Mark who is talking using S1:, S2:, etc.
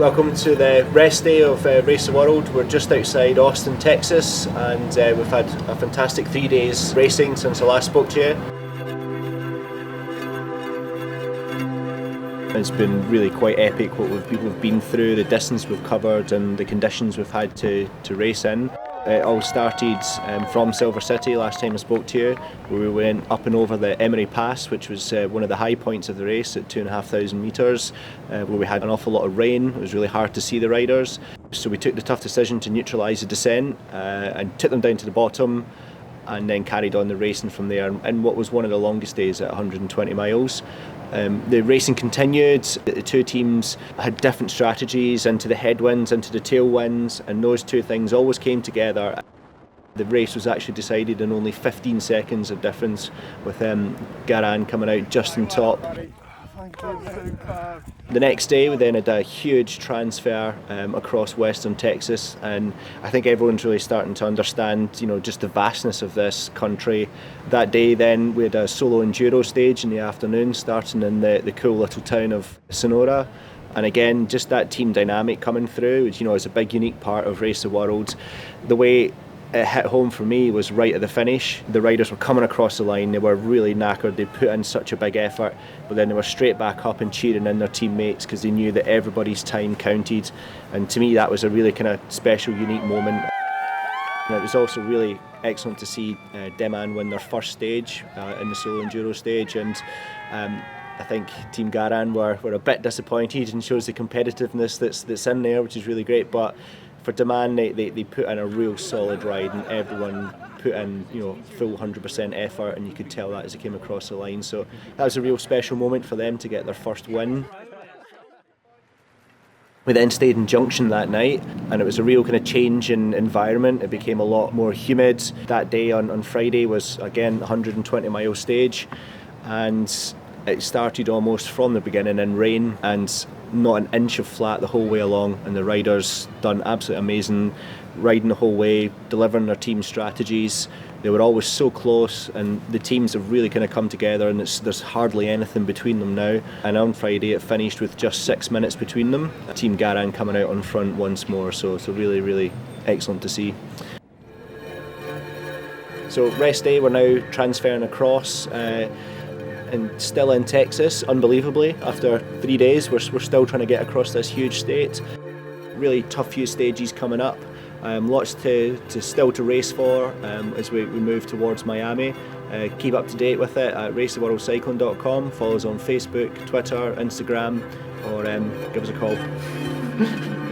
S1: Welcome to the rest day of Race the World. We're just outside Austin, Texas, and we've had a fantastic 3 days racing since I last spoke to you. It's been really quite epic what we've been through, the distance we've covered and the conditions we've had to race in. It all started from Silver City last time I spoke to you, where we went up and over the Emery Pass, which was one of the high points of the race at 2,500 metres, where we had an awful lot of rain. It was really hard to see the riders. So we took the tough decision to neutralise the descent and took them down to the bottom, and then carried on the racing from there in what was one of the longest days at 120 miles. The racing continued. The two teams had different strategies into the headwinds, into the tailwinds, and those two things always came together. The race was actually decided in only 15 seconds of difference, with Garan coming out just on top. The next day we then had a huge transfer across western Texas, and I think everyone's really starting to understand, just the vastness of this country. That day then we had a solo enduro stage in the afternoon, starting in the cool little town of Sonora. And again, just that team dynamic coming through, which is a big unique part of Race the World. The way it hit home for me was right at the finish. The riders were coming across the line, they were really knackered, they put in such a big effort, but then they were straight back up and cheering in their teammates because they knew that everybody's time counted. And to me that was a really kind of special, unique moment. And it was also really excellent to see Deman win their first stage in the solo enduro stage, and I think Team Garan were a bit disappointed, and shows the competitiveness that's in there, which is really great. But for Deman, they put in a real solid ride, and everyone put in full 100% effort, and you could tell that as they came across the line. So that was a real special moment for them to get their first win. We then stayed in Junction that night, and it was a real kind of change in environment. It became a lot more humid. That day on Friday was again a 120 mile stage, and it started almost from the beginning in rain and not an inch of flat the whole way along, and the riders done absolutely amazing riding the whole way, delivering their team strategies. They were always so close, and the teams have really kind of come together, and there's hardly anything between them now. And on Friday it finished with just 6 minutes between them. Team Garan coming out on front once more, so it's really, really excellent to see. So rest day, we're now transferring across and still in Texas, unbelievably. After 3 days, we're still trying to get across this huge state. Really tough few stages coming up. Lots to still to race for as we move towards Miami. Keep up to date with it at racetheworldcycling.com. Follow us on Facebook, Twitter, Instagram, or give us a call.